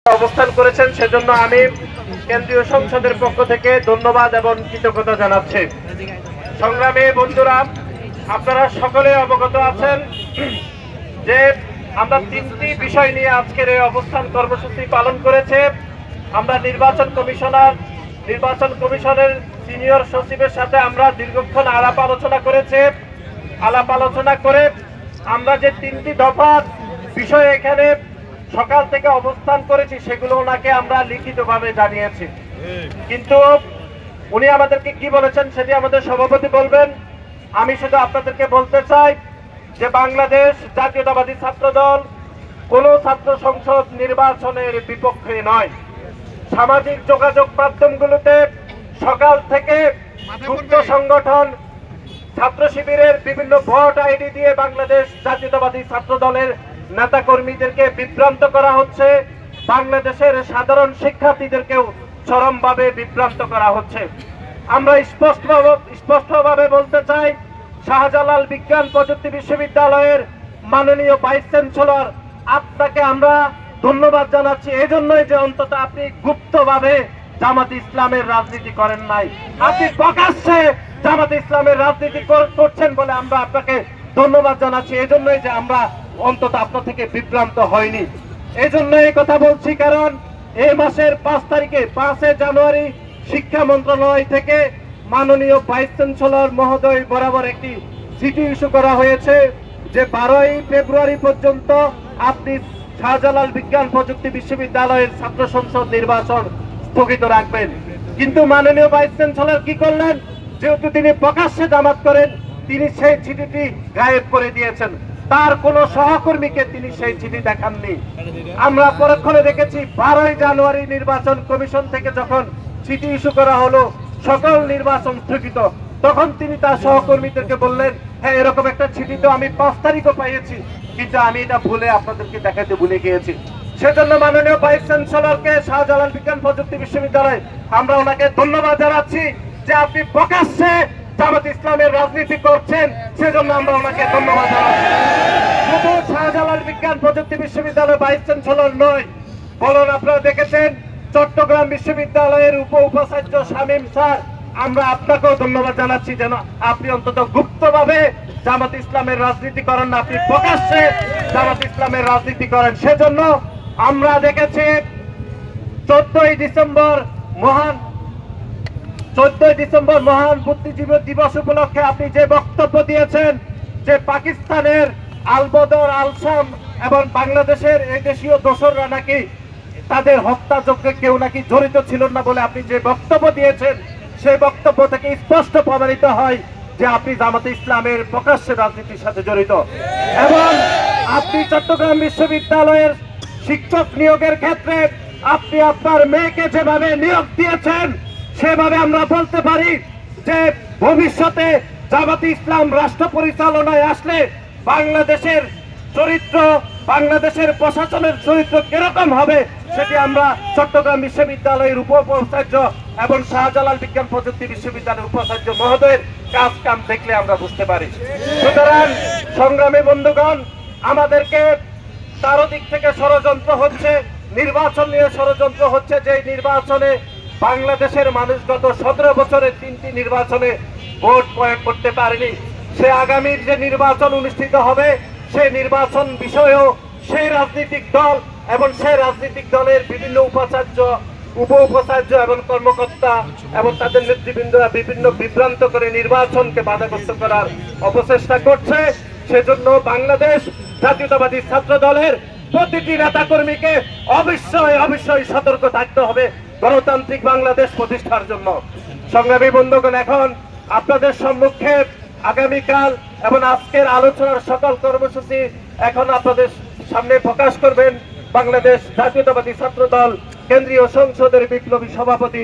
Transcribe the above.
অবস্থান করেছেন, সেজন্য আমি কেন্দ্রীয় সংসদের পক্ষ থেকে ধন্যবাদ এবং কৃতজ্ঞতা জানাচ্ছি। সংগ্রামী বন্ধুরা, আপনারা সকলে অবগত আছেন যে আমরা তিনটি বিষয় নিয়ে আজকের এই অবস্থান কর্মসূচি পালন করেছে। আমরা নির্বাচন কমিশনের সিনিয়র সচিবের সাথে আমরা দীর্ঘক্ষণ আলাপ আলোচনা করে আমরা যে তিনটি দফা বিষয় এখানে সকাল থেকে অবস্থান করেছি সেগুলো ওনাকে আমরা লিখিতভাবে জানিয়েছি। কিন্তু উনি আমাদেরকে কি বলেছেন সেটি আমাদের সভাপতি বলবেন। আমি শুধু আপনাদেরকে বলতে চাই যে বাংলাদেশ জাতীয়তাবাদী ছাত্রদল কোন ছাত্র সংসদ নির্বাচনের বিপক্ষে নয়। সামাজিক যোগাযোগ মাধ্যমগুলোতে সকাল থেকে যুক্ত সংগঠন ছাত্র শিবিরের বিভিন্ন ভোট আইডি দিয়ে বাংলাদেশ জাতীয়তাবাদী ছাত্রদলের নেতা কর্মীদেরকে বিভ্রান্ত করা হচ্ছে। বাংলাদেশের সাধারণ শিক্ষার্থীদেরকেও চরমভাবে বিভ্রান্ত করা হচ্ছে। আমরা স্পষ্টভাবে বলতে চাই, শাহজালাল বিজ্ঞান প্রযুক্তি বিশ্ববিদ্যালয়ের মাননীয় ভাইস চ্যান্সেলর, আপনাকে আমরা ধন্যবাদ জানাচ্ছি এজন্যই যে অন্তত আপনি গুপ্তভাবে জামাত ইসলামের রাজনীতি করেন নাই। আপনি প্রকাশ্যে জামাত ইসলামের রাজনীতি করছেন বলে আমরা আপনাকে ধন্যবাদ জানাচ্ছি এজন্যই যে আমরা অন্তত আপনার থেকে বিভ্রান্ত হয়নি। এই জন্য এই কথা বলছি, কারণ এই মাসের 5 জানুয়ারি শিক্ষা মন্ত্রণালয় থেকে মাননীয় ভাইস চ্যান্সেলর মহোদয় বরাবর একটি চিঠি ইস্যু করা হয়েছে যে 12 ফেব্রুয়ারি পর্যন্ত আপনি শাহজালাল বিজ্ঞান প্রযুক্তি বিশ্ববিদ্যালয়ের ছাত্র সংসদ নির্বাচন স্থগিত রাখবেন। কিন্তু মাননীয় ভাইস চ্যান্সেলর কি করলেন? যেহেতু তিনি প্রকাশ্যে জামাত করেন, তিনি সেই চিঠিটি গায়েব করে দিয়েছেন। তার কোন সহকর্মীকে তিনি সেই চিঠি দেখাননি। আমরা পরক্ষণে দেখেছি 12 জানুয়ারি নির্বাচন কমিশন থেকে যখন চিঠি ইস্যু করা হলো সকল নির্বাচন স্থগিত, তখন তিনি তার সহকর্মীদেরকে বললেন, হ্যাঁ এরকম একটা চিঠি তো আমি 5 তারিখও পেয়েছি, কিন্তু আমি এটা আপনাদেরকে দেখাতে ভুলে গিয়েছি। সেজন্য মাননীয় ভাইস চ্যান্সেলরকে শাহজালাল বিজ্ঞান প্রযুক্তি বিশ্ববিদ্যালয় আমরা ওনাকে ধন্যবাদ জানাচ্ছি যে আপনি প্রকাশ্যে জামাত ইসলামের রাজনীতি করছেন, সেজন্য আমরা ওনাকে ধন্যবাদ জানাচ্ছি। শুধু শাহজালাল বিজ্ঞান প্রযুক্তি বিশ্ববিদ্যালয় ভাইস চ্যান্সেলর নয়, বলুন আপনারা দেখেছেন চট্টগ্রাম বিশ্ববিদ্যালয়ের উপাচার্য শামীম স্যার, আমরা আপনাকেও ধন্যবাদ জানাচ্ছি যেন আপনি অন্তত গুপ্তভাবে জামাত ইসলামের রাজনীতি করেন না, আপনি প্রকাশ্যে জামাত ইসলামের রাজনীতি করেন। সেজন্য আমরা দেখেছি 14 ডিসেম্বর মহান বুদ্ধিজীবী দিবস উপলক্ষে আপনি যে বক্তব্য দিয়েছেন যে পাকিস্তানের আলবদর আলসাম এবং বাংলাদেশের এই দেশীয় দোসররা নাকি তাদের হত্যাযজ্ঞে কেউ নাকি জড়িত ছিল না বলে আপনি যে বক্তব্য দিয়েছেন, সেই বক্তব্য থেকে স্পষ্ট প্রমাণিত হয় যে আপনি জামাতে ইসলামের প্রকাশ্যে রাজনীতির সাথে জড়িত। এবং আপনি চট্টগ্রাম বিশ্ববিদ্যালয়ের শিক্ষক নিয়োগের ক্ষেত্রে আপনি আপনার মেয়েকে যেভাবে নিয়োগ দিয়েছেন, সেভাবে আমরা বলতে পারি যে ভবিষ্যতে জামাতে ইসলাম রাষ্ট্র পরিচালনায় আসলে বাংলাদেশের চরিত্র, বাংলাদেশের প্রশাসনের চরিত্র কিরকম হবে সেটি আমরা চট্টগ্রাম বিশ্ববিদ্যালয়ের উপাচার্য এবং শাহজালাল বিজ্ঞান প্রযুক্তি বিশ্ববিদ্যালয়ের উপাচার্য মহোদয়ের কাম দেখলে আমরা বুঝতে পারি। সুতরাং সংগ্রামী বন্ধুগণ, আমাদেরকে চারদিক থেকে ষড়যন্ত্র হচ্ছে, নির্বাচন নিয়ে ষড়যন্ত্র হচ্ছে, যে নির্বাচনে বাংলাদেশের মানুষ গত 17 বছরের 3টি নির্বাচনে ভোট প্রয়োগ করতে পারেনি। সে আগামীর যে নির্বাচন অনুষ্ঠিত হবে সেই নির্বাচন বিষয়েও সেই রাজনৈতিক দল এবং সেই রাজনৈতিক দলের বিভিন্ন উপাচার্য, উপ উপাচার্য এবং কর্মকর্তা এবং তাদের নেতৃবৃন্দরা বিভিন্ন বিভ্রান্ত করে নির্বাচনকে বাধাগ্রস্ত করার অপচেষ্টা করছে। সেজন্য বাংলাদেশ জাতীয়তাবাদী ছাত্র দলের প্রতিটি নেতা কর্মীকে অবশ্যই সতর্ক থাকতে হবে গণতান্ত্রিক বাংলাদেশ প্রতিষ্ঠার জন্য। সংগ্রামী বন্ধুগণ, এখন আপনাদের সম্মুখে আগামীকাল এবং আজকের আলোচনার সকল কর্মসূচি এখন আপনাদের সামনে প্রকাশ করবেন বাংলাদেশ জাতীয়তাবাদী ছাত্র দল কেন্দ্রীয় সংসদের বিপ্লবী সভাপতি